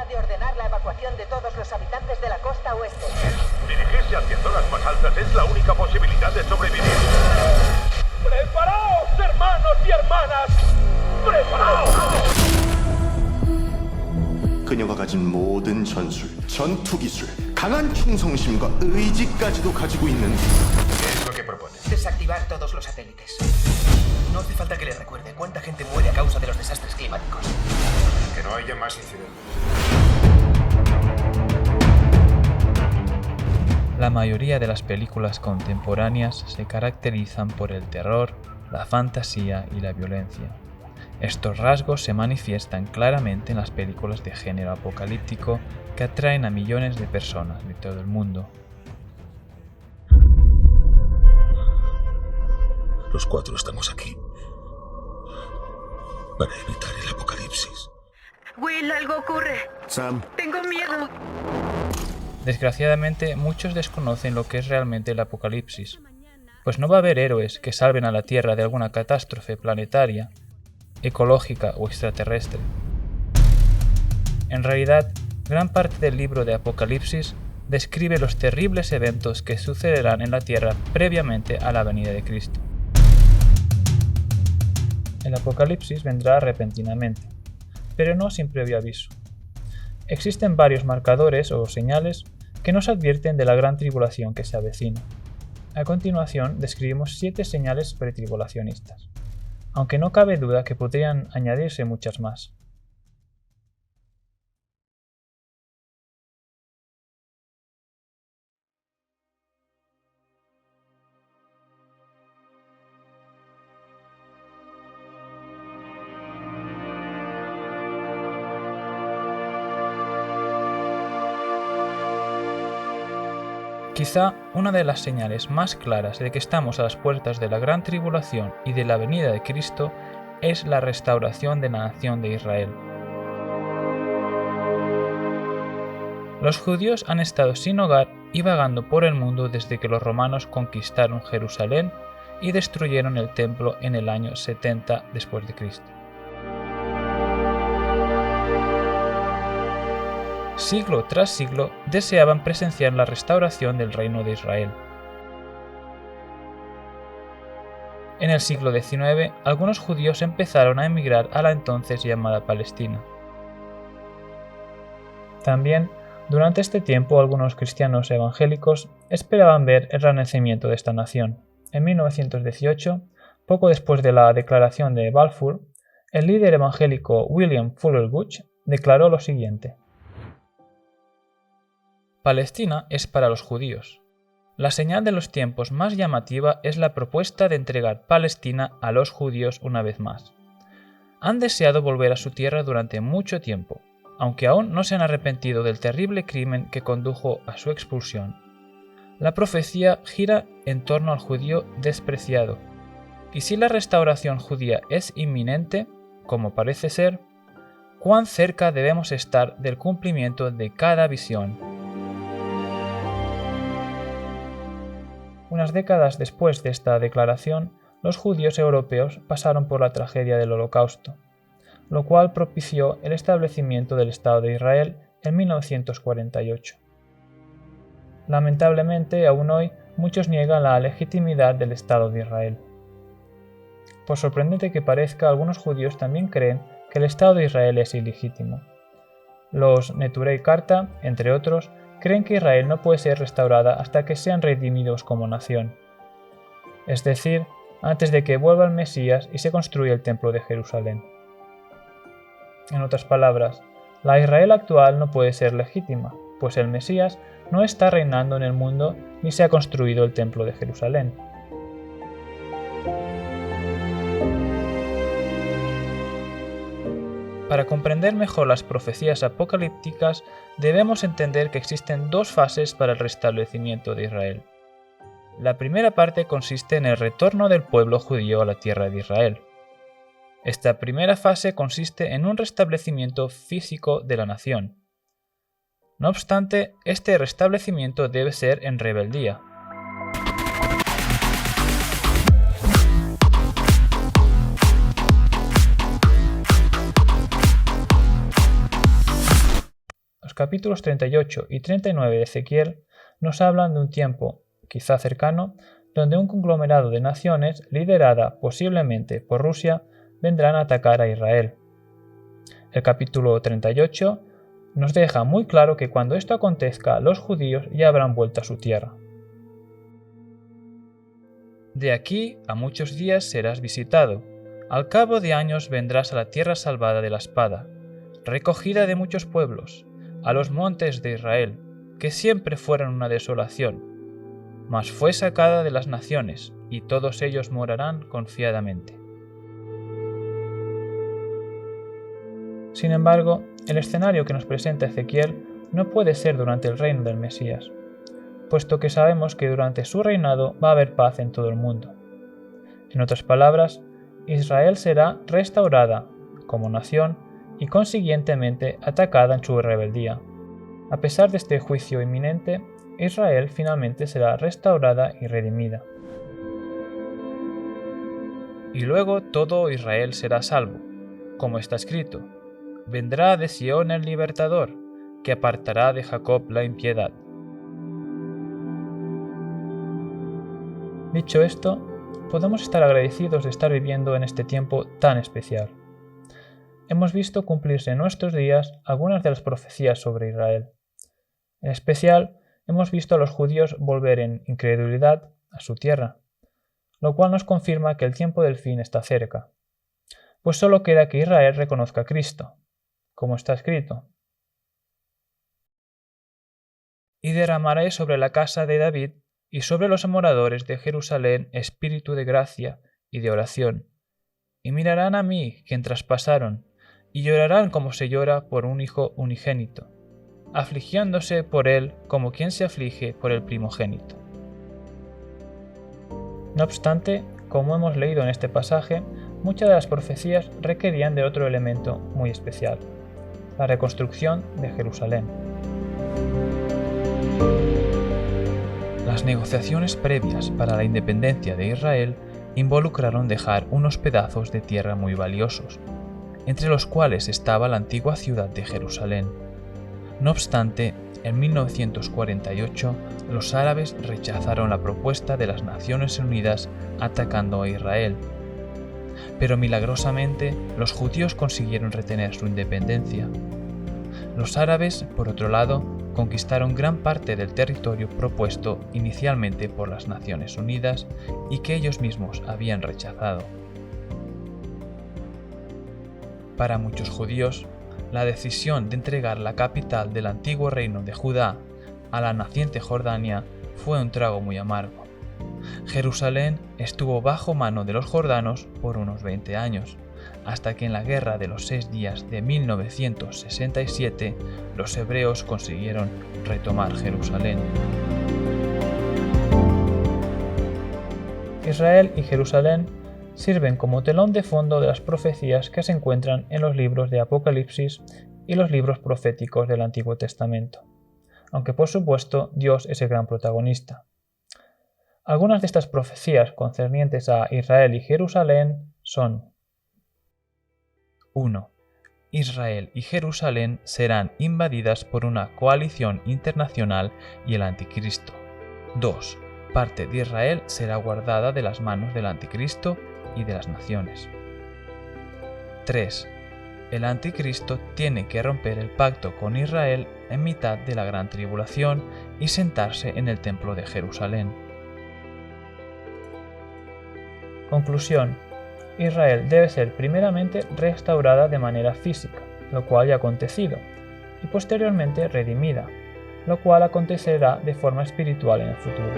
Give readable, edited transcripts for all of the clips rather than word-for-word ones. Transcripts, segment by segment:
de ordenar la evacuación de todos los habitantes de la costa oeste. Dirigirse hacia zonas más altas es la única posibilidad de sobrevivir. ¡Preparaos, hermanos y hermanas! ¡Preparaos! 그녀가 가진 모든 전술, 전투 기술, 강한 충성심과 의지까지도 가지고 있는 ¿Qué es lo que propone? Desactivar todos los satélites. No hace falta que le recuerde cuánta gente muere a causa de los desastres climáticos. Que no haya más incidentes. La mayoría de las películas contemporáneas se caracterizan por el terror, la fantasía y la violencia. Estos rasgos se manifiestan claramente en las películas de género apocalíptico que atraen a millones de personas de todo el mundo. Los cuatro estamos aquí para evitar el apocalipsis. Will, algo ocurre. Sam, Tengo miedo. Desgraciadamente, muchos desconocen lo que es realmente el apocalipsis, pues no va a haber héroes que salven a la Tierra de alguna catástrofe planetaria, ecológica o extraterrestre. En realidad, gran parte del libro de Apocalipsis describe los terribles eventos que sucederán en la Tierra previamente a la venida de Cristo. El Apocalipsis vendrá repentinamente, pero no sin previo aviso. Existen varios marcadores o señales que nos advierten de la gran tribulación que se avecina. A continuación describimos 7 señales pretribulacionistas, aunque no cabe duda que podrían añadirse muchas más. Quizá una de las señales más claras de que estamos a las puertas de la gran tribulación y de la venida de Cristo es la restauración de la nación de Israel. Los judíos han estado sin hogar y vagando por el mundo desde que los romanos conquistaron Jerusalén y destruyeron el templo en el año 70 después de Cristo. Siglo tras siglo deseaban presenciar la restauración del reino de Israel. En el siglo XIX, algunos judíos empezaron a emigrar a la entonces llamada Palestina. También, durante este tiempo, algunos cristianos evangélicos esperaban ver el renacimiento de esta nación. En 1918, poco después de la declaración de Balfour, el líder evangélico William Fuller Bush declaró lo siguiente: Palestina es para los judíos. La señal de los tiempos más llamativa es la propuesta de entregar Palestina a los judíos una vez más. Han deseado volver a su tierra durante mucho tiempo, aunque aún no se han arrepentido del terrible crimen que condujo a su expulsión. La profecía gira en torno al judío despreciado, y si la restauración judía es inminente, como parece ser, ¿cuán cerca debemos estar del cumplimiento de cada visión? Unas décadas después de esta declaración, los judíos europeos pasaron por la tragedia del Holocausto, lo cual propició el establecimiento del Estado de Israel en 1948. Lamentablemente, aún hoy, muchos niegan la legitimidad del Estado de Israel. Por sorprendente que parezca, algunos judíos también creen que el Estado de Israel es ilegítimo. Los Neturei Karta, entre otros, creen que Israel no puede ser restaurada hasta que sean redimidos como nación, es decir, antes de que vuelva el Mesías y se construya el Templo de Jerusalén. En otras palabras, la Israel actual no puede ser legítima, pues el Mesías no está reinando en el mundo ni se ha construido el Templo de Jerusalén. Para comprender mejor las profecías apocalípticas, debemos entender que existen 2 fases para el restablecimiento de Israel. La primera parte consiste en el retorno del pueblo judío a la tierra de Israel. Esta primera fase consiste en un restablecimiento físico de la nación. No obstante, este restablecimiento debe ser en rebeldía. capítulos 38 y 39 de Ezequiel nos hablan de un tiempo, quizá cercano, donde un conglomerado de naciones, liderada posiblemente por Rusia, vendrán a atacar a Israel. El capítulo 38 nos deja muy claro que cuando esto acontezca, los judíos ya habrán vuelto a su tierra. De aquí a muchos días serás visitado. Al cabo de años vendrás a la tierra salvada de la espada, recogida de muchos pueblos, a los montes de Israel, que siempre fueron una desolación, mas fue sacada de las naciones, y todos ellos morarán confiadamente. Sin embargo, el escenario que nos presenta Ezequiel no puede ser durante el reino del Mesías, puesto que sabemos que durante su reinado va a haber paz en todo el mundo. En otras palabras, Israel será restaurada como nación y consiguientemente atacada en su rebeldía. A pesar de este juicio inminente, Israel finalmente será restaurada y redimida. Y luego todo Israel será salvo, como está escrito: vendrá de Sión el libertador, que apartará de Jacob la impiedad. Dicho esto, podemos estar agradecidos de estar viviendo en este tiempo tan especial. Hemos visto cumplirse en nuestros días algunas de las profecías sobre Israel. En especial, hemos visto a los judíos volver en incredulidad a su tierra, lo cual nos confirma que el tiempo del fin está cerca, pues solo queda que Israel reconozca a Cristo, como está escrito: y derramaré sobre la casa de David y sobre los moradores de Jerusalén espíritu de gracia y de oración, y mirarán a mí quien traspasaron, y llorarán como se llora por un hijo unigénito, afligiéndose por él como quien se aflige por el primogénito. No obstante, como hemos leído en este pasaje, muchas de las profecías requerían de otro elemento muy especial: la reconstrucción de Jerusalén. Las negociaciones previas para la independencia de Israel involucraron dejar unos pedazos de tierra muy valiosos, entre los cuales estaba la antigua ciudad de Jerusalén. No obstante, en 1948 los árabes rechazaron la propuesta de las Naciones Unidas atacando a Israel. Pero milagrosamente los judíos consiguieron retener su independencia. Los árabes, por otro lado, conquistaron gran parte del territorio propuesto inicialmente por las Naciones Unidas y que ellos mismos habían rechazado. Para muchos judíos, la decisión de entregar la capital del antiguo reino de Judá a la naciente Jordania fue un trago muy amargo. Jerusalén estuvo bajo mano de los jordanos por unos 20 años, hasta que en la Guerra de los 6 días de 1967 los hebreos consiguieron retomar Jerusalén. Israel y Jerusalén sirven como telón de fondo de las profecías que se encuentran en los libros de Apocalipsis y los libros proféticos del Antiguo Testamento, aunque por supuesto Dios es el gran protagonista. Algunas de estas profecías concernientes a Israel y Jerusalén son: 1. Israel y Jerusalén serán invadidas por una coalición internacional y el anticristo. 2. Parte de Israel será guardada de las manos del anticristo y de las naciones. 3. El anticristo tiene que romper el pacto con Israel en mitad de la gran tribulación y sentarse en el templo de Jerusalén. Conclusión: Israel debe ser primeramente restaurada de manera física, lo cual ya ha acontecido, y posteriormente redimida, lo cual acontecerá de forma espiritual en el futuro.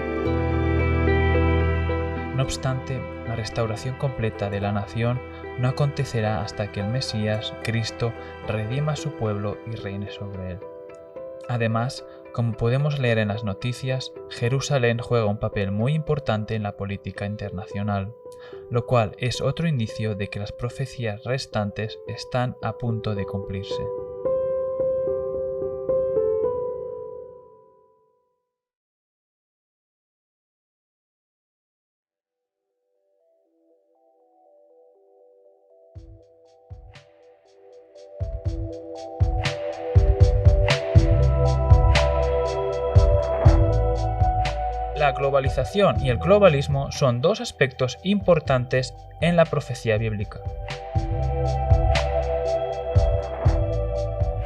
No obstante, la restauración completa de la nación no acontecerá hasta que el Mesías, Cristo, redima a su pueblo y reine sobre él. Además, como podemos leer en las noticias, Jerusalén juega un papel muy importante en la política internacional, lo cual es otro indicio de que las profecías restantes están a punto de cumplirse. La globalización y el globalismo son dos aspectos importantes en la profecía bíblica.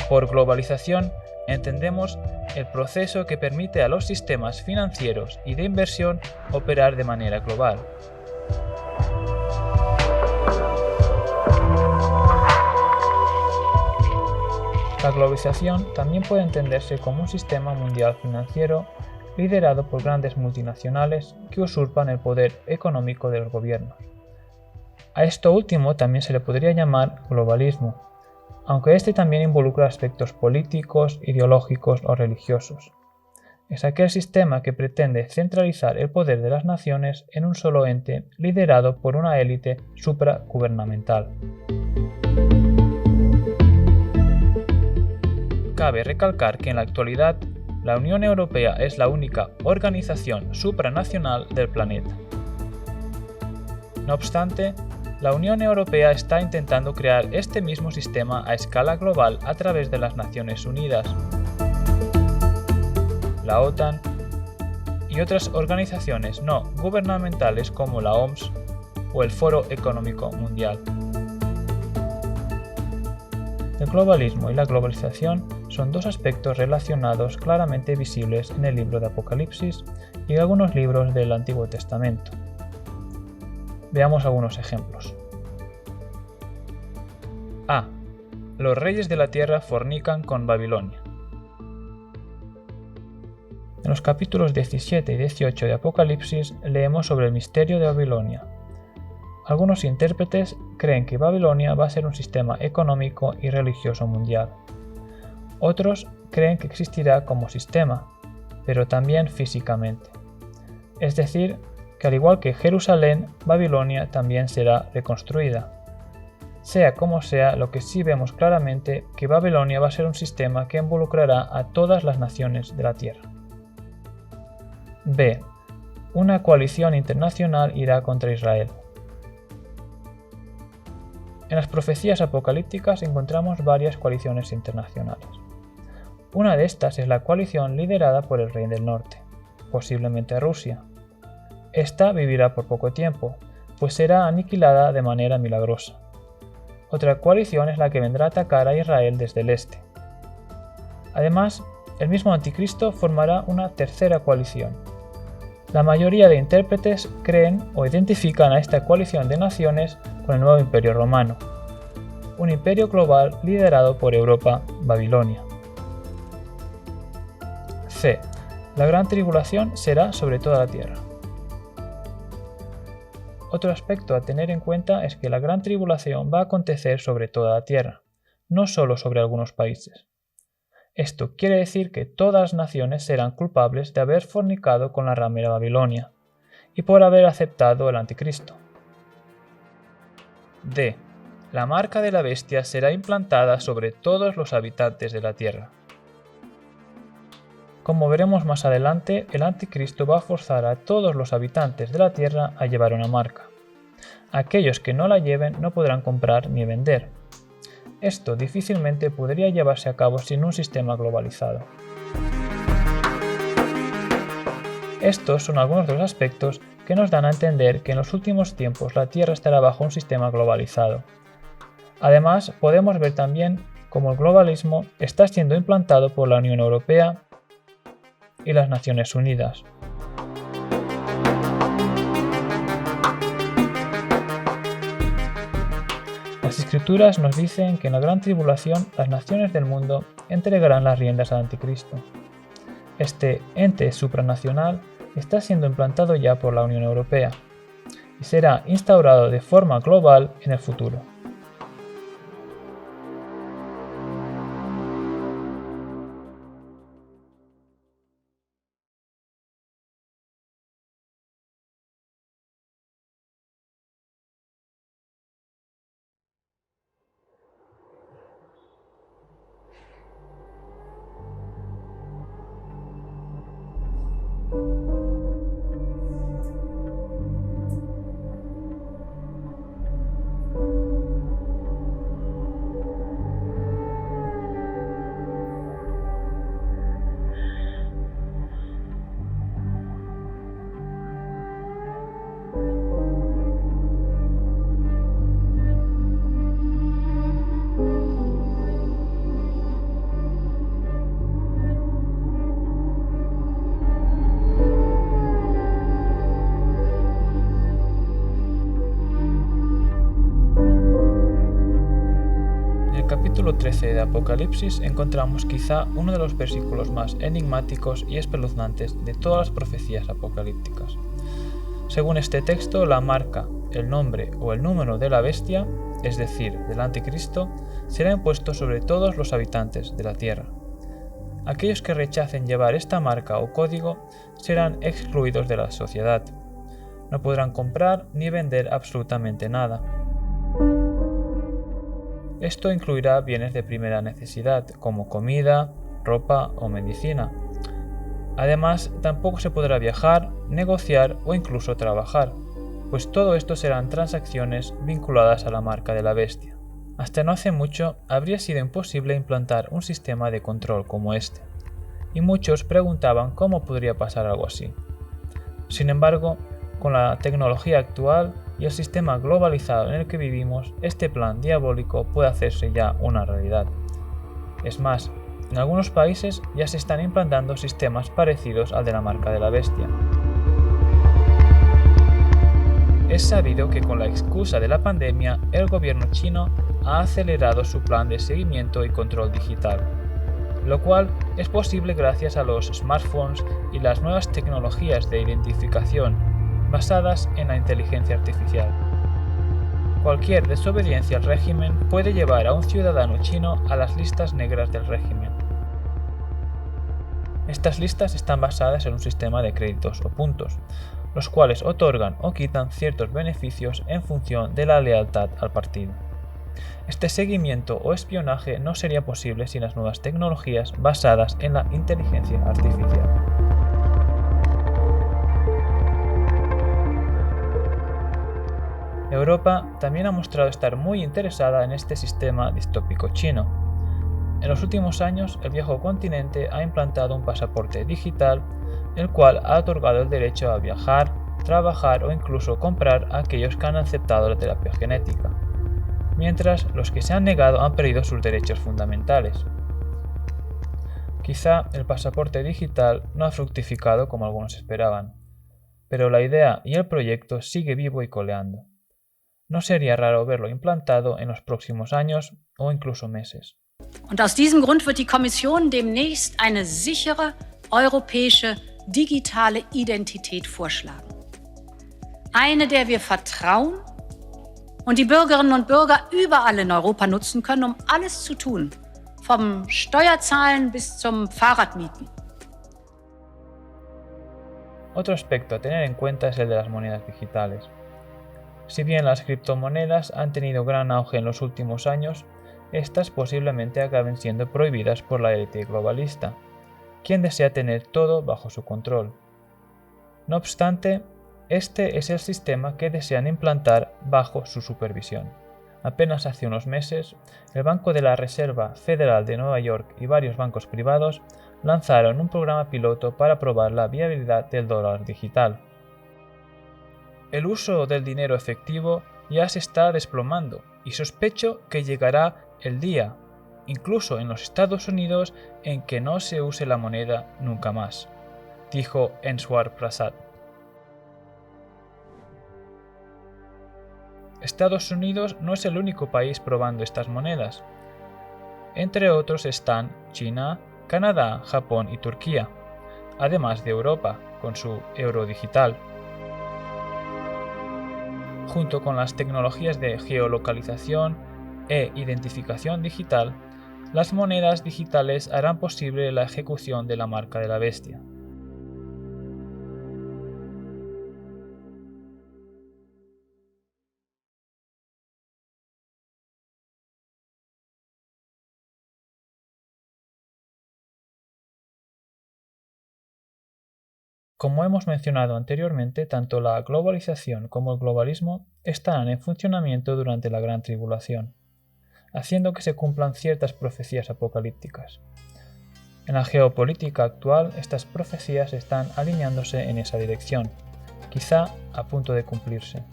Por globalización entendemos el proceso que permite a los sistemas financieros y de inversión operar de manera global. La globalización también puede entenderse como un sistema mundial financiero liderado por grandes multinacionales que usurpan el poder económico de los gobiernos. A esto último también se le podría llamar globalismo, aunque este también involucra aspectos políticos, ideológicos o religiosos. Es aquel sistema que pretende centralizar el poder de las naciones en un solo ente liderado por una élite supragubernamental. Cabe recalcar que en la actualidad la Unión Europea es la única organización supranacional del planeta. No obstante, la Unión Europea está intentando crear este mismo sistema a escala global a través de las Naciones Unidas, la OTAN y otras organizaciones no gubernamentales como la OMS o el Foro Económico Mundial. El globalismo y la globalización son dos aspectos relacionados claramente visibles en el libro de Apocalipsis y en algunos libros del Antiguo Testamento. Veamos algunos ejemplos. A. Los reyes de la tierra fornican con Babilonia. En los capítulos 17 y 18 de Apocalipsis leemos sobre el misterio de Babilonia. Algunos intérpretes creen que Babilonia va a ser un sistema económico y religioso mundial. Otros creen que existirá como sistema, pero también físicamente. Es decir, que al igual que Jerusalén, Babilonia también será reconstruida. Sea como sea, lo que sí vemos claramente que Babilonia va a ser un sistema que involucrará a todas las naciones de la tierra. B. Una coalición internacional irá contra Israel. En las profecías apocalípticas encontramos varias coaliciones internacionales. Una de estas es la coalición liderada por el Rey del Norte, posiblemente Rusia. Esta vivirá por poco tiempo, pues será aniquilada de manera milagrosa. Otra coalición es la que vendrá a atacar a Israel desde el este. Además, el mismo Anticristo formará una tercera coalición. La mayoría de intérpretes creen o identifican a esta coalición de naciones con el nuevo Imperio Romano, un imperio global liderado por Europa, Babilonia. C. La gran tribulación será sobre toda la tierra. Otro aspecto a tener en cuenta es que la gran tribulación va a acontecer sobre toda la tierra, no solo sobre algunos países. Esto quiere decir que todas las naciones serán culpables de haber fornicado con la ramera Babilonia y por haber aceptado el Anticristo. D. La marca de la bestia será implantada sobre todos los habitantes de la tierra. Como veremos más adelante, el Anticristo va a forzar a todos los habitantes de la tierra a llevar una marca. Aquellos que no la lleven no podrán comprar ni vender. Esto difícilmente podría llevarse a cabo sin un sistema globalizado. Estos son algunos de los aspectos que nos dan a entender que en los últimos tiempos la Tierra estará bajo un sistema globalizado. Además, podemos ver también cómo el globalismo está siendo implantado por la Unión Europea y las Naciones Unidas. Las Escrituras nos dicen que en la gran tribulación las naciones del mundo entregarán las riendas al Anticristo. Este ente supranacional está siendo implantado ya por la Unión Europea y será instaurado de forma global en el futuro. capítulo 13 de Apocalipsis encontramos quizá uno de los versículos más enigmáticos y espeluznantes de todas las profecías apocalípticas. Según este texto, la marca, el nombre o el número de la bestia, es decir, del anticristo, será impuesto sobre todos los habitantes de la tierra. Aquellos que rechacen llevar esta marca o código serán excluidos de la sociedad. No podrán comprar ni vender absolutamente nada. Esto incluirá bienes de primera necesidad, como comida, ropa o medicina. Además, tampoco se podrá viajar, negociar o incluso trabajar, pues todo esto serán transacciones vinculadas a la marca de la bestia. Hasta no hace mucho habría sido imposible implantar un sistema de control como este, y muchos preguntaban cómo podría pasar algo así. Sin embargo, con la tecnología actual y el sistema globalizado en el que vivimos, este plan diabólico puede hacerse ya una realidad. Es más, en algunos países ya se están implantando sistemas parecidos al de la marca de la bestia. Es sabido que con la excusa de la pandemia, el gobierno chino ha acelerado su plan de seguimiento y control digital, lo cual es posible gracias a los smartphones y las nuevas tecnologías de identificación basadas en la inteligencia artificial. Cualquier desobediencia al régimen puede llevar a un ciudadano chino a las listas negras del régimen. Estas listas están basadas en un sistema de créditos o puntos, los cuales otorgan o quitan ciertos beneficios en función de la lealtad al partido. Este seguimiento o espionaje no sería posible sin las nuevas tecnologías basadas en la inteligencia artificial. Europa también ha mostrado estar muy interesada en este sistema distópico chino. En los últimos años, el viejo continente ha implantado un pasaporte digital, el cual ha otorgado el derecho a viajar, trabajar o incluso comprar a aquellos que han aceptado la terapia genética, mientras los que se han negado han perdido sus derechos fundamentales. Quizá el pasaporte digital no ha fructificado como algunos esperaban, pero la idea y el proyecto sigue vivo y coleando. No sería raro verlo implantado en los próximos años o incluso meses. Und aus diesem Grund wird die Kommission demnächst eine sichere europäische digitale Identität vorschlagen. Eine, der wir vertrauen und die Bürgerinnen und Bürger überall in Europa nutzen können, um alles zu tun, vom Steuerzahlen bis zum Fahrradmieten. Otro aspecto a tener en cuenta es el de las monedas digitales. Si bien las criptomonedas han tenido gran auge en los últimos años, estas posiblemente acaben siendo prohibidas por la élite globalista, quien desea tener todo bajo su control. No obstante, este es el sistema que desean implantar bajo su supervisión. Apenas hace unos meses, el Banco de la Reserva Federal de Nueva York y varios bancos privados lanzaron un programa piloto para probar la viabilidad del dólar digital. El uso del dinero efectivo ya se está desplomando y sospecho que llegará el día, incluso en los Estados Unidos, en que no se use la moneda nunca más, dijo Enswar Prasad. Estados Unidos no es el único país probando estas monedas. Entre otros están China, Canadá, Japón y Turquía, además de Europa, con su euro digital. Junto con las tecnologías de geolocalización e identificación digital, las monedas digitales harán posible la ejecución de la marca de la bestia. Como hemos mencionado anteriormente, tanto la globalización como el globalismo estarán en funcionamiento durante la Gran Tribulación, haciendo que se cumplan ciertas profecías apocalípticas. En la geopolítica actual, estas profecías están alineándose en esa dirección, quizá a punto de cumplirse.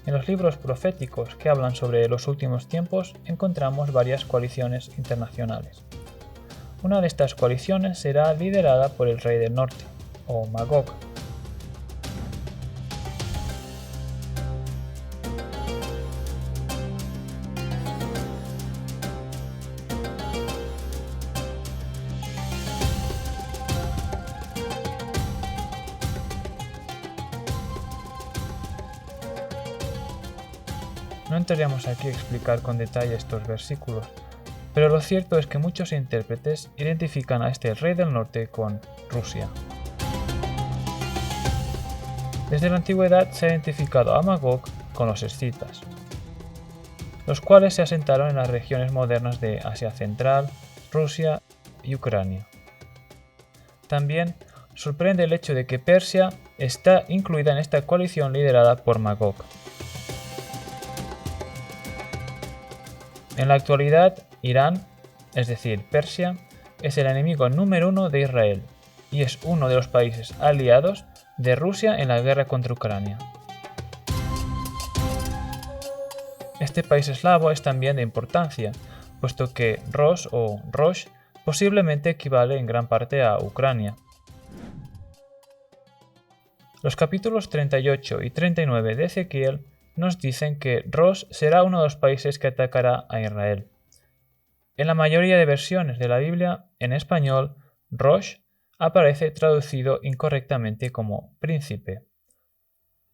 En los libros proféticos que hablan sobre los últimos tiempos encontramos varias coaliciones internacionales. Una de estas coaliciones será liderada por el Rey del Norte, o Magog. No entraremos aquí a explicar con detalle estos versículos, pero lo cierto es que muchos intérpretes identifican a este rey del norte con Rusia. Desde la antigüedad se ha identificado a Magog con los escitas, los cuales se asentaron en las regiones modernas de Asia Central, Rusia y Ucrania. También sorprende el hecho de que Persia está incluida en esta coalición liderada por Magog. En la actualidad, Irán, es decir, Persia, es el enemigo número 1 de Israel y es uno de los países aliados de Rusia en la guerra contra Ucrania. Este país eslavo es también de importancia, puesto que Ros o Rosh posiblemente equivale en gran parte a Ucrania. Los capítulos 38 y 39 de Ezequiel nos dicen que Rosh será uno de los países que atacará a Israel. En la mayoría de versiones de la Biblia, en español, Rosh aparece traducido incorrectamente como príncipe.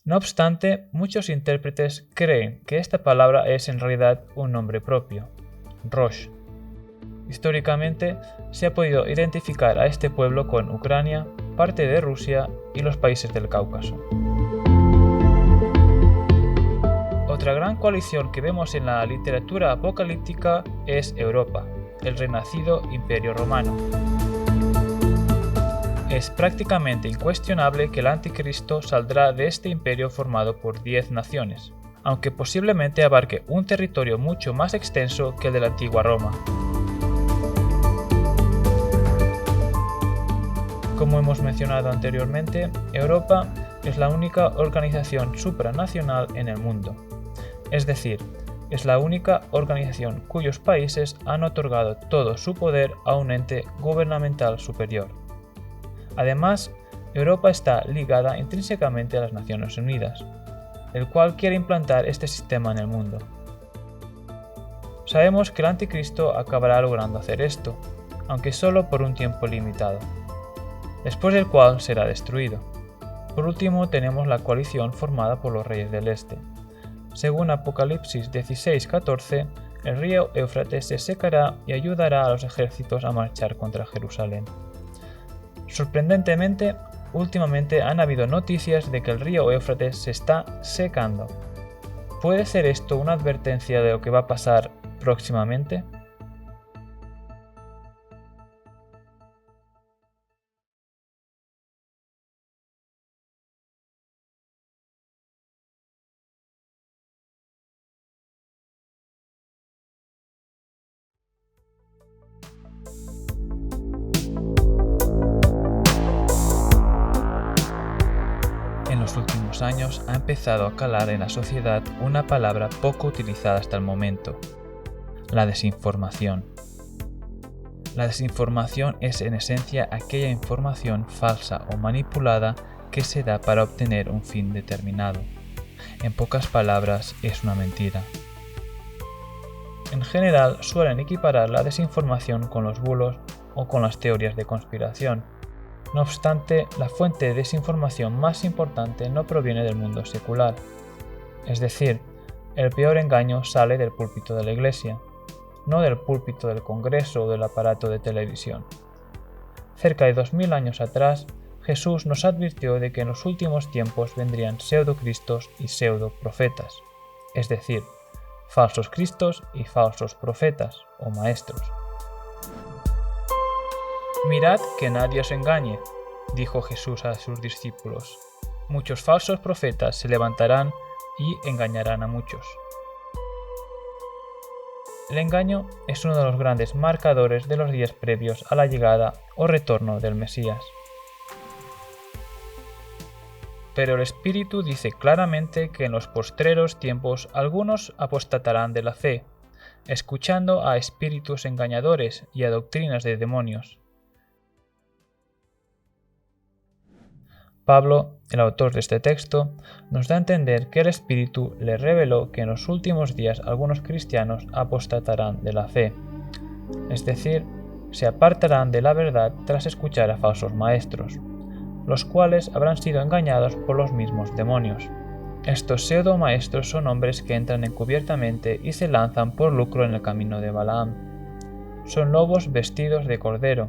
No obstante, muchos intérpretes creen que esta palabra es en realidad un nombre propio, Rosh. Históricamente, se ha podido identificar a este pueblo con Ucrania, parte de Rusia y los países del Cáucaso. Otra gran coalición que vemos en la literatura apocalíptica es Europa, el renacido Imperio Romano. Es prácticamente incuestionable que el anticristo saldrá de este imperio formado por 10 naciones, aunque posiblemente abarque un territorio mucho más extenso que el de la antigua Roma. Como hemos mencionado anteriormente, Europa es la única organización supranacional en el mundo, es decir, es la única organización cuyos países han otorgado todo su poder a un ente gubernamental superior. Además, Europa está ligada intrínsecamente a las Naciones Unidas, el cual quiere implantar este sistema en el mundo. Sabemos que el anticristo acabará logrando hacer esto, aunque solo por un tiempo limitado, después del cual será destruido. Por último tenemos la coalición formada por los reyes del este. Según Apocalipsis 16:14, el río Éufrates se secará y ayudará a los ejércitos a marchar contra Jerusalén. Sorprendentemente, últimamente han habido noticias de que el río Éufrates se está secando. ¿Puede ser esto una advertencia de lo que va a pasar próximamente? En los últimos años ha empezado a calar en la sociedad una palabra poco utilizada hasta el momento: la desinformación. La desinformación es en esencia aquella información falsa o manipulada que se da para obtener un fin determinado. En pocas palabras, es una mentira. En general, suelen equiparar la desinformación con los bulos o con las teorías de conspiración. No obstante, la fuente de desinformación más importante no proviene del mundo secular. Es decir, el peor engaño sale del púlpito de la Iglesia, no del púlpito del Congreso o del aparato de televisión. Cerca de 2000 años atrás, Jesús nos advirtió de que en los últimos tiempos vendrían pseudocristos y pseudoprofetas, es decir, falsos cristos y falsos profetas o maestros. Mirad que nadie os engañe, dijo Jesús a sus discípulos. Muchos falsos profetas se levantarán y engañarán a muchos. El engaño es uno de los grandes marcadores de los días previos a la llegada o retorno del Mesías. Pero el Espíritu dice claramente que en los postreros tiempos algunos apostatarán de la fe, escuchando a espíritus engañadores y a doctrinas de demonios. Pablo, el autor de este texto, nos da a entender que el Espíritu le reveló que en los últimos días algunos cristianos apostatarán de la fe, es decir, se apartarán de la verdad tras escuchar a falsos maestros, los cuales habrán sido engañados por los mismos demonios. Estos pseudo maestros son hombres que entran encubiertamente y se lanzan por lucro en el camino de Balaam. Son lobos vestidos de cordero,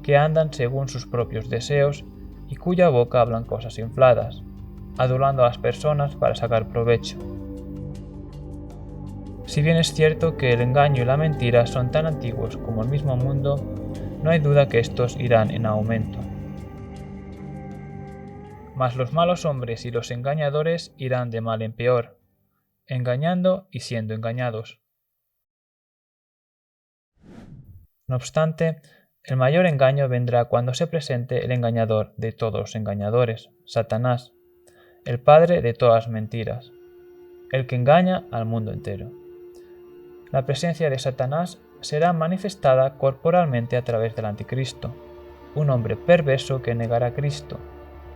que andan según sus propios deseos y cuya boca hablan cosas infladas, adulando a las personas para sacar provecho. Si bien es cierto que el engaño y la mentira son tan antiguos como el mismo mundo, no hay duda que estos irán en aumento. Mas los malos hombres y los engañadores irán de mal en peor, engañando y siendo engañados. No obstante, el mayor engaño vendrá cuando se presente el engañador de todos los engañadores, Satanás, el padre de todas las mentiras, el que engaña al mundo entero. La presencia de Satanás será manifestada corporalmente a través del Anticristo, un hombre perverso que negará a Cristo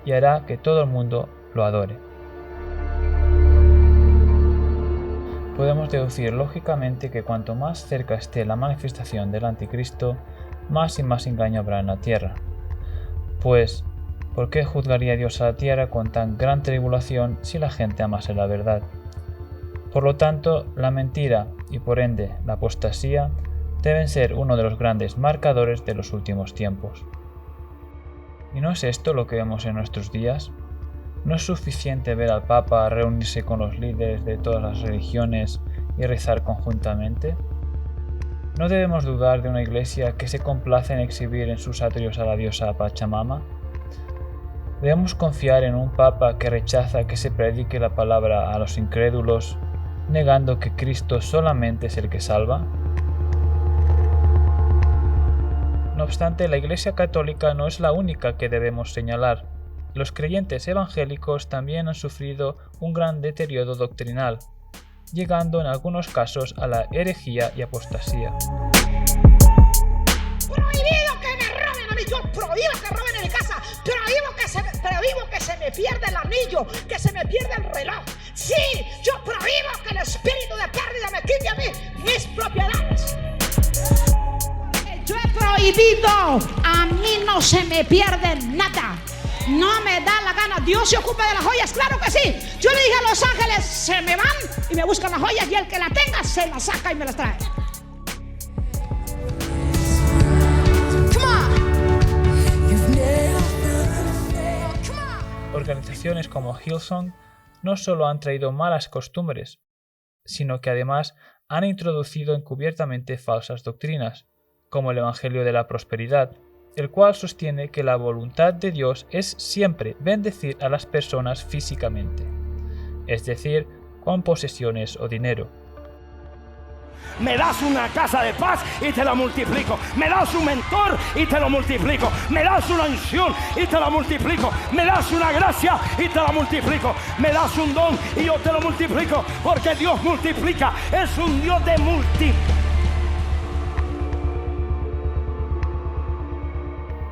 y hará que todo el mundo lo adore. Podemos deducir lógicamente que cuanto más cerca esté la manifestación del Anticristo, más y más engaño habrá en la tierra. Pues, ¿por qué juzgaría Dios a la tierra con tan gran tribulación si la gente amase la verdad? Por lo tanto, la mentira y por ende la apostasía deben ser uno de los grandes marcadores de los últimos tiempos. ¿Y no es esto lo que vemos en nuestros días? ¿No es suficiente ver al Papa reunirse con los líderes de todas las religiones y rezar conjuntamente? ¿No debemos dudar de una iglesia que se complace en exhibir en sus atrios a la diosa Pachamama? ¿Debemos confiar en un Papa que rechaza que se predique la palabra a los incrédulos, negando que Cristo solamente es el que salva? No obstante, la Iglesia Católica no es la única que debemos señalar. Los creyentes evangélicos también han sufrido un gran deterioro doctrinal, llegando en algunos casos a la herejía y apostasía. ¡Prohibido que me roben a mí! ¡Yo prohíbo que roben en mi casa! ¡Prohíbo que se me pierda el anillo! ¡Que se me pierda el reloj! ¡Sí! ¡Yo prohíbo que el espíritu de pérdida me quite a mí mis propiedades! Yo he prohibido, a mí no se me pierde nada. No me da la gana. Dios se ocupa de las joyas, claro que sí. Yo le dije a los ángeles, se me van y me buscan las joyas y el que la tenga se la saca y me las trae. Come on. Organizaciones como Hillsong no solo han traído malas costumbres, sino que además han introducido encubiertamente falsas doctrinas, como el Evangelio de la Prosperidad, el cual sostiene que la voluntad de Dios es siempre bendecir a las personas físicamente, es decir, con posesiones o dinero. Me das una casa de paz y te la multiplico. Me das un mentor y te lo multiplico. Me das una unción y te la multiplico. Me das una gracia y te la multiplico. Me das un don y yo te lo multiplico. Porque Dios multiplica. Es un Dios de multiplicación.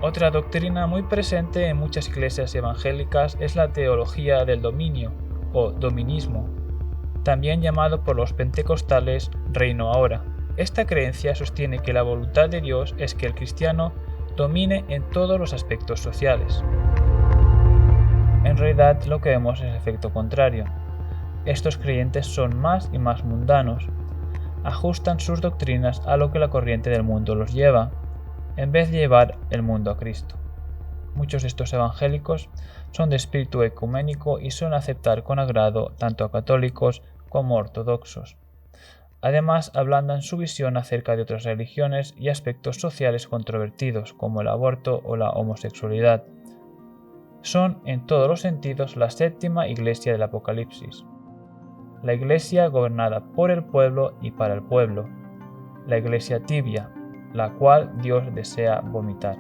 Otra doctrina muy presente en muchas iglesias evangélicas es la teología del dominio o dominismo, también llamado por los pentecostales reino ahora. Esta creencia sostiene que la voluntad de Dios es que el cristiano domine en todos los aspectos sociales. En realidad lo que vemos es el efecto contrario. Estos creyentes son más y más mundanos, ajustan sus doctrinas a lo que la corriente del mundo los lleva, en vez de llevar el mundo a Cristo. Muchos de estos evangélicos son de espíritu ecuménico y suelen aceptar con agrado tanto a católicos como ortodoxos. Además, ablandan su visión acerca de otras religiones y aspectos sociales controvertidos, como el aborto o la homosexualidad. Son, en todos los sentidos, la séptima iglesia del Apocalipsis. La iglesia gobernada por el pueblo y para el pueblo. La iglesia tibia, la cual Dios desea vomitar.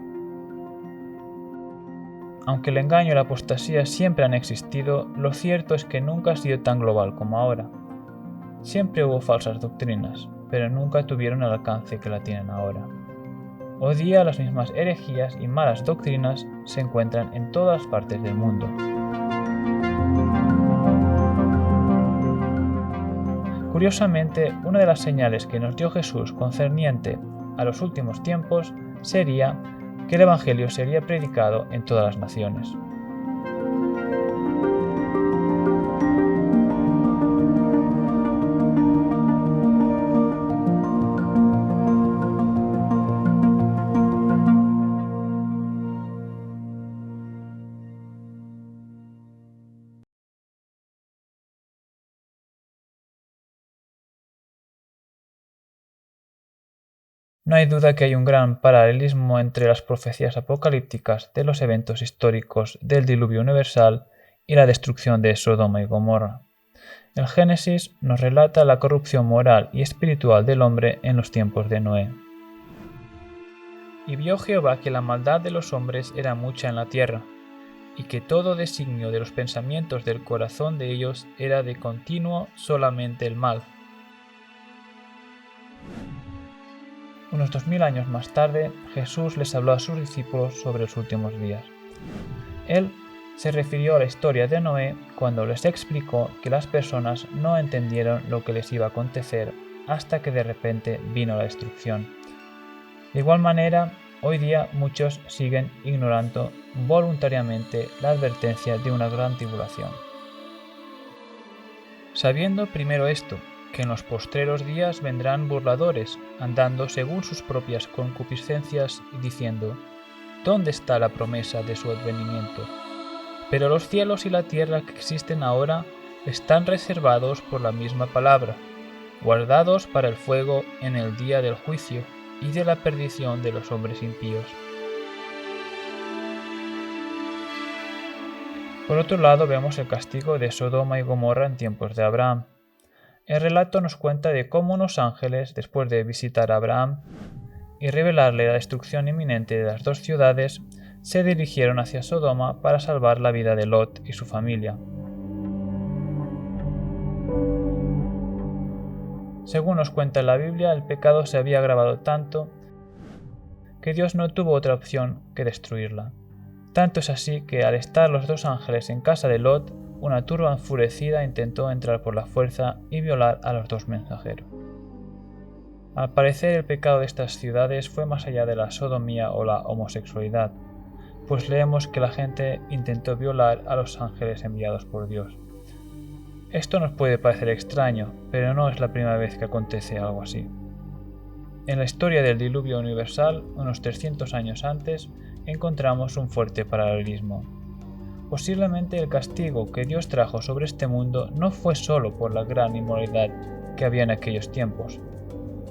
Aunque el engaño y la apostasía siempre han existido, lo cierto es que nunca ha sido tan global como ahora. Siempre hubo falsas doctrinas, pero nunca tuvieron el alcance que la tienen ahora. Hoy día las mismas herejías y malas doctrinas se encuentran en todas partes del mundo. Curiosamente, una de las señales que nos dio Jesús concerniente a los últimos tiempos sería que el Evangelio sería predicado en todas las naciones. No hay duda que hay un gran paralelismo entre las profecías apocalípticas de los eventos históricos del diluvio universal y la destrucción de Sodoma y Gomorra. El Génesis nos relata la corrupción moral y espiritual del hombre en los tiempos de Noé. Y vio Jehová que la maldad de los hombres era mucha en la tierra, y que todo designio de los pensamientos del corazón de ellos era de continuo solamente el mal. Unos 2000 años más tarde, Jesús les habló a sus discípulos sobre los últimos días. Él se refirió a la historia de Noé cuando les explicó que las personas no entendieron lo que les iba a acontecer hasta que de repente vino la destrucción. De igual manera, hoy día muchos siguen ignorando voluntariamente la advertencia de una gran tribulación. Sabiendo primero esto, que en los postreros días vendrán burladores, andando según sus propias concupiscencias y diciendo: ¿dónde está la promesa de su advenimiento? Pero los cielos y la tierra que existen ahora están reservados por la misma palabra, guardados para el fuego en el día del juicio y de la perdición de los hombres impíos. Por otro lado, vemos el castigo de Sodoma y Gomorra en tiempos de Abraham. El relato nos cuenta de cómo unos ángeles, después de visitar a Abraham y revelarle la destrucción inminente de las dos ciudades, se dirigieron hacia Sodoma para salvar la vida de Lot y su familia. Según nos cuenta la Biblia, el pecado se había agravado tanto que Dios no tuvo otra opción que destruirla. Tanto es así que al estar los dos ángeles en casa de Lot, una turba enfurecida intentó entrar por la fuerza y violar a los dos mensajeros. Al parecer, el pecado de estas ciudades fue más allá de la sodomía o la homosexualidad, pues leemos que la gente intentó violar a los ángeles enviados por Dios. Esto nos puede parecer extraño, pero no es la primera vez que acontece algo así. En la historia del diluvio universal, unos 300 años antes, encontramos un fuerte paralelismo. Posiblemente el castigo que Dios trajo sobre este mundo no fue solo por la gran inmoralidad que había en aquellos tiempos,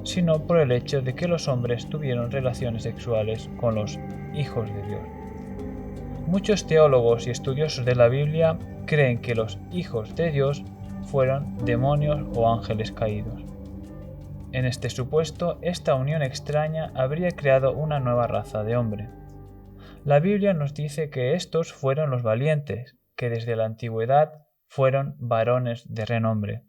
sino por el hecho de que los hombres tuvieron relaciones sexuales con los hijos de Dios. Muchos teólogos y estudiosos de la Biblia creen que los hijos de Dios fueron demonios o ángeles caídos. En este supuesto, esta unión extraña habría creado una nueva raza de hombre. La Biblia nos dice que estos fueron los valientes, que desde la antigüedad fueron varones de renombre.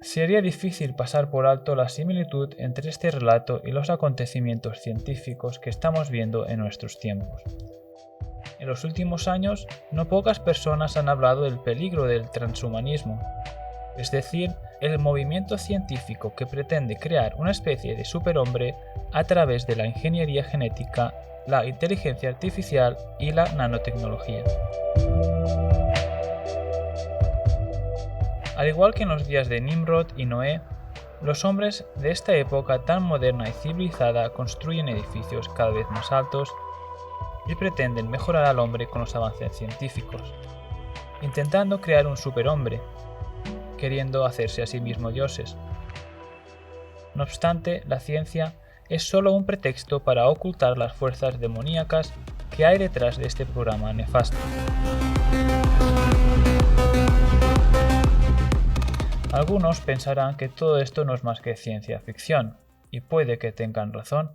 Sería difícil pasar por alto la similitud entre este relato y los acontecimientos científicos que estamos viendo en nuestros tiempos. En los últimos años, no pocas personas han hablado del peligro del transhumanismo, es decir, el movimiento científico que pretende crear una especie de superhombre a través de la ingeniería genética, la inteligencia artificial y la nanotecnología. Al igual que en los días de Nimrod y Noé, los hombres de esta época tan moderna y civilizada construyen edificios cada vez más altos y pretenden mejorar al hombre con los avances científicos, intentando crear un superhombre, queriendo hacerse a sí mismo dioses. No obstante, la ciencia es solo un pretexto para ocultar las fuerzas demoníacas que hay detrás de este programa nefasto. Algunos pensarán que todo esto no es más que ciencia ficción, y puede que tengan razón,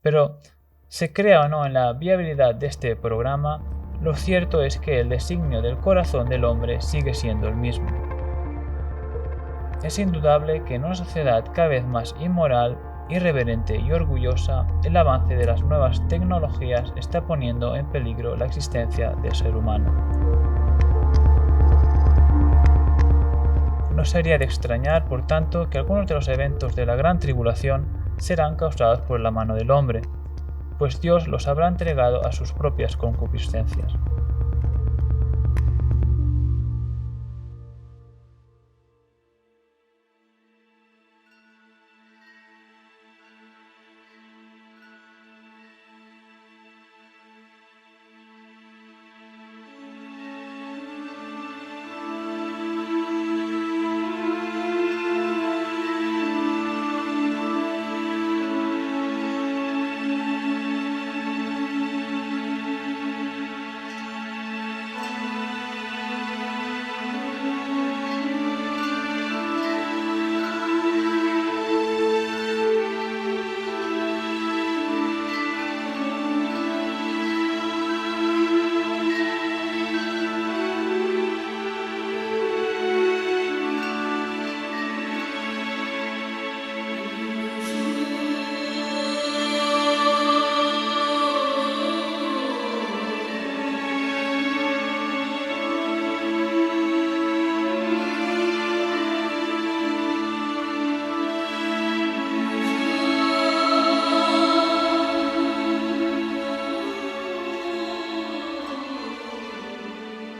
pero se crea o no en la viabilidad de este programa, lo cierto es que el designio del corazón del hombre sigue siendo el mismo. Es indudable que en una sociedad cada vez más inmoral, irreverente y orgullosa, el avance de las nuevas tecnologías está poniendo en peligro la existencia del ser humano. No sería de extrañar, por tanto, que algunos de los eventos de la gran tribulación serán causados por la mano del hombre, pues Dios los habrá entregado a sus propias concupiscencias.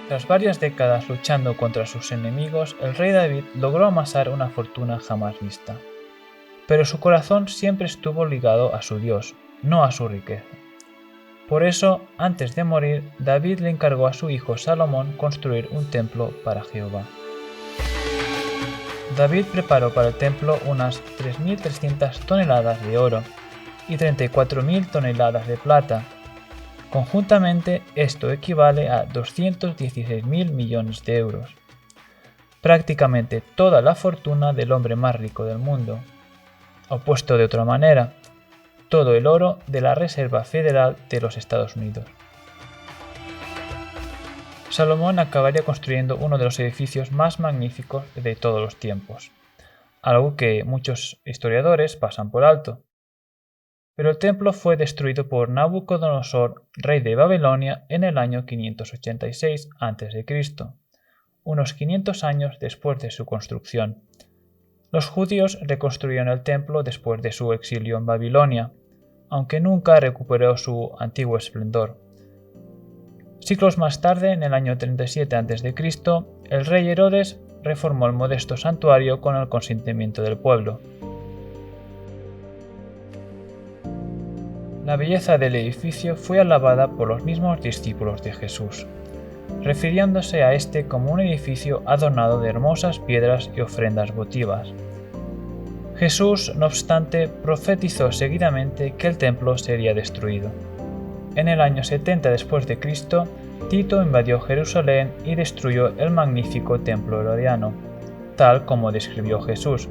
Tras varias décadas luchando contra sus enemigos, el rey David logró amasar una fortuna jamás vista. Pero su corazón siempre estuvo ligado a su Dios, no a su riqueza. Por eso, antes de morir, David le encargó a su hijo Salomón construir un templo para Jehová. David preparó para el templo unas 3.300 toneladas de oro y 34.000 toneladas de plata. Conjuntamente, esto equivale a 216.000 millones de euros. Prácticamente toda la fortuna del hombre más rico del mundo. O puesto de otra manera, todo el oro de la Reserva Federal de los Estados Unidos. Salomón acabaría construyendo uno de los edificios más magníficos de todos los tiempos, algo que muchos historiadores pasan por alto. Pero el templo fue destruido por Nabucodonosor, rey de Babilonia, en el año 586 a.C., unos 500 años después de su construcción. Los judíos reconstruyeron el templo después de su exilio en Babilonia, aunque nunca recuperó su antiguo esplendor. Siglos más tarde, en el año 37 a.C., el rey Herodes reformó el modesto santuario con el consentimiento del pueblo. La belleza del edificio fue alabada por los mismos discípulos de Jesús, refiriéndose a este como un edificio adornado de hermosas piedras y ofrendas votivas. Jesús, no obstante, profetizó seguidamente que el templo sería destruido. En el año 70 después de Cristo, Tito invadió Jerusalén y destruyó el magnífico templo herodiano, tal como describió Jesús.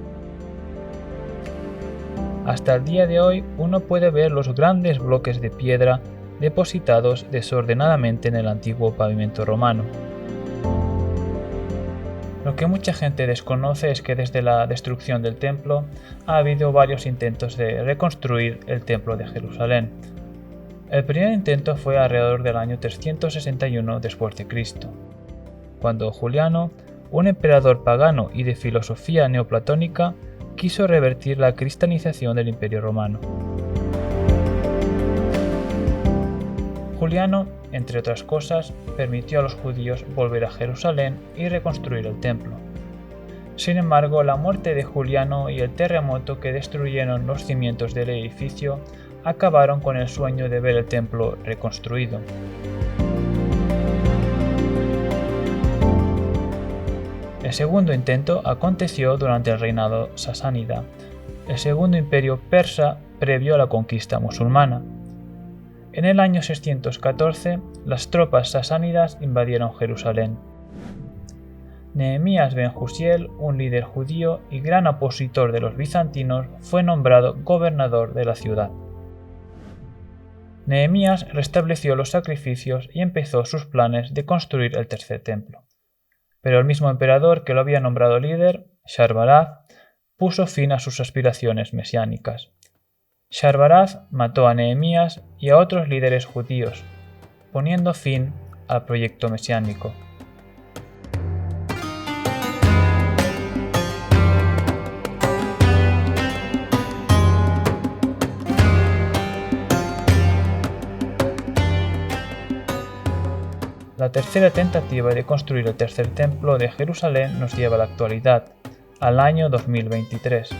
Hasta el día de hoy, uno puede ver los grandes bloques de piedra depositados desordenadamente en el antiguo pavimento romano. Lo que mucha gente desconoce es que desde la destrucción del templo ha habido varios intentos de reconstruir el templo de Jerusalén. El primer intento fue alrededor del año 361 después de Cristo, cuando Juliano, un emperador pagano y de filosofía neoplatónica, quiso revertir la cristianización del Imperio Romano. Juliano, entre otras cosas, permitió a los judíos volver a Jerusalén y reconstruir el templo. Sin embargo, la muerte de Juliano y el terremoto que destruyeron los cimientos del edificio acabaron con el sueño de ver el templo reconstruido. El segundo intento aconteció durante el reinado sasánida, el segundo imperio persa previo a la conquista musulmana. En el año 614, las tropas sasánidas invadieron Jerusalén. Nehemías ben Jusiel, un líder judío y gran opositor de los bizantinos, fue nombrado gobernador de la ciudad. Nehemías restableció los sacrificios y empezó sus planes de construir el tercer templo. Pero el mismo emperador que lo había nombrado líder, Sharbaraz, puso fin a sus aspiraciones mesiánicas. Sharbaraz mató a Nehemías y a otros líderes judíos, poniendo fin al proyecto mesiánico. La tercera tentativa de construir el tercer templo de Jerusalén nos lleva a la actualidad, al año 2023.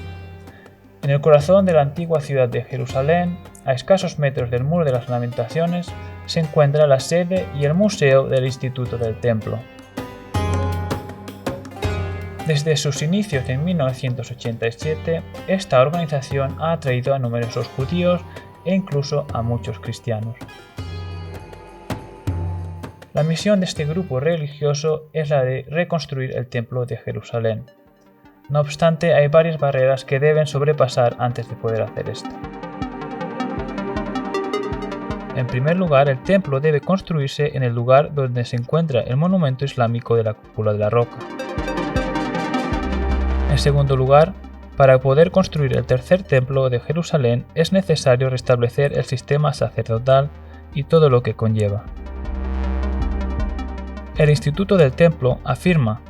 En el corazón de la antigua ciudad de Jerusalén, a escasos metros del Muro de las Lamentaciones, se encuentra la sede y el museo del Instituto del Templo. Desde sus inicios en 1987, esta organización ha atraído a numerosos judíos e incluso a muchos cristianos. La misión de este grupo religioso es la de reconstruir el Templo de Jerusalén. No obstante, hay varias barreras que deben sobrepasar antes de poder hacer esto. En primer lugar, el templo debe construirse en el lugar donde se encuentra el monumento islámico de la Cúpula de la Roca. En segundo lugar, para poder construir el tercer templo de Jerusalén es necesario restablecer el sistema sacerdotal y todo lo que conlleva. El Instituto del Templo afirma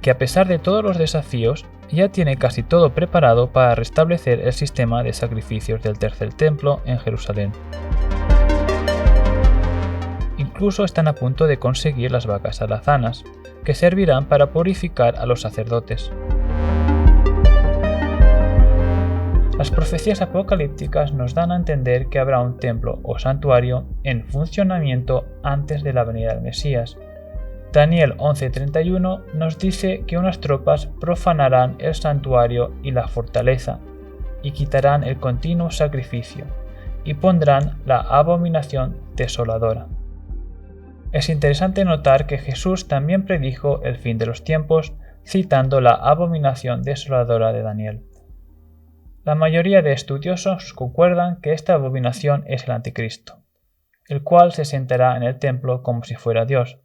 que a pesar de todos los desafíos, ya tiene casi todo preparado para restablecer el sistema de sacrificios del tercer templo en Jerusalén. incluso están a punto de conseguir las vacas alazanas, que servirán para purificar a los sacerdotes. Las profecías apocalípticas nos dan a entender que habrá un templo o santuario en funcionamiento antes de la venida del Mesías. Daniel 11:31 nos dice que unas tropas profanarán el santuario y la fortaleza, y quitarán el continuo sacrificio, y pondrán la abominación desoladora. Es interesante notar que Jesús también predijo el fin de los tiempos, citando la abominación desoladora de Daniel. La mayoría de estudiosos concuerdan que esta abominación es el anticristo, el cual se sentará en el templo como si fuera Dios.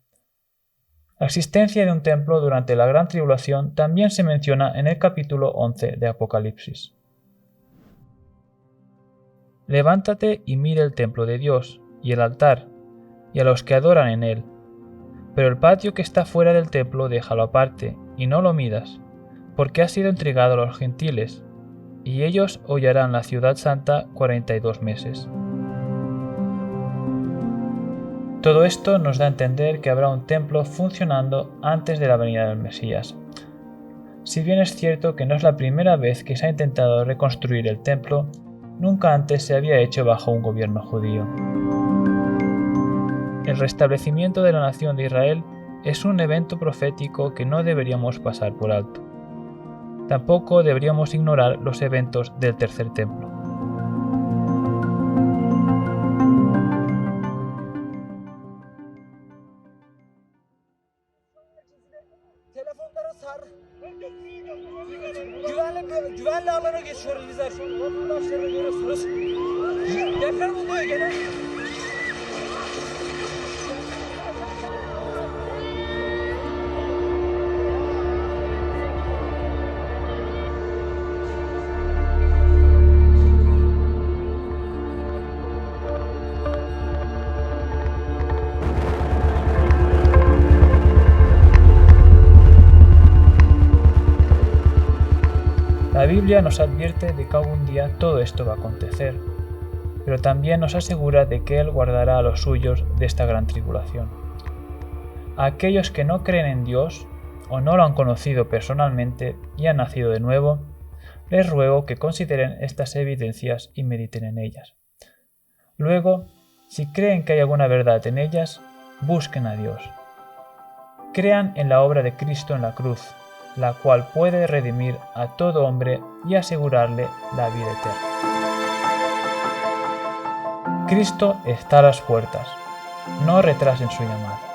La existencia de un templo durante la Gran Tribulación también se menciona en el capítulo 11 de Apocalipsis. Levántate y mira el templo de Dios, y el altar, y a los que adoran en él. Pero el patio que está fuera del templo déjalo aparte, y no lo midas, porque ha sido entregado a los gentiles, y ellos hollarán la ciudad santa 42 meses. Todo esto nos da a entender que habrá un templo funcionando antes de la venida del Mesías. Si bien es cierto que no es la primera vez que se ha intentado reconstruir el templo, nunca antes se había hecho bajo un gobierno judío. El restablecimiento de la nación de Israel es un evento profético que no deberíamos pasar por alto. Tampoco deberíamos ignorar los eventos del tercer templo. Güvenli alana geçiyoruz bizler şu an. Vatandaşları görüyorsunuz. Deprem oluyor gene. La Biblia nos advierte de que algún día todo esto va a acontecer, pero también nos asegura de que Él guardará a los suyos de esta gran tribulación. A aquellos que no creen en Dios o no lo han conocido personalmente y han nacido de nuevo, les ruego que consideren estas evidencias y mediten en ellas. Luego, si creen que hay alguna verdad en ellas, busquen a Dios. Crean en la obra de Cristo en la cruz, la cual puede redimir a todo hombre y asegurarle la vida eterna. Cristo está a las puertas, no retrasen su llamada.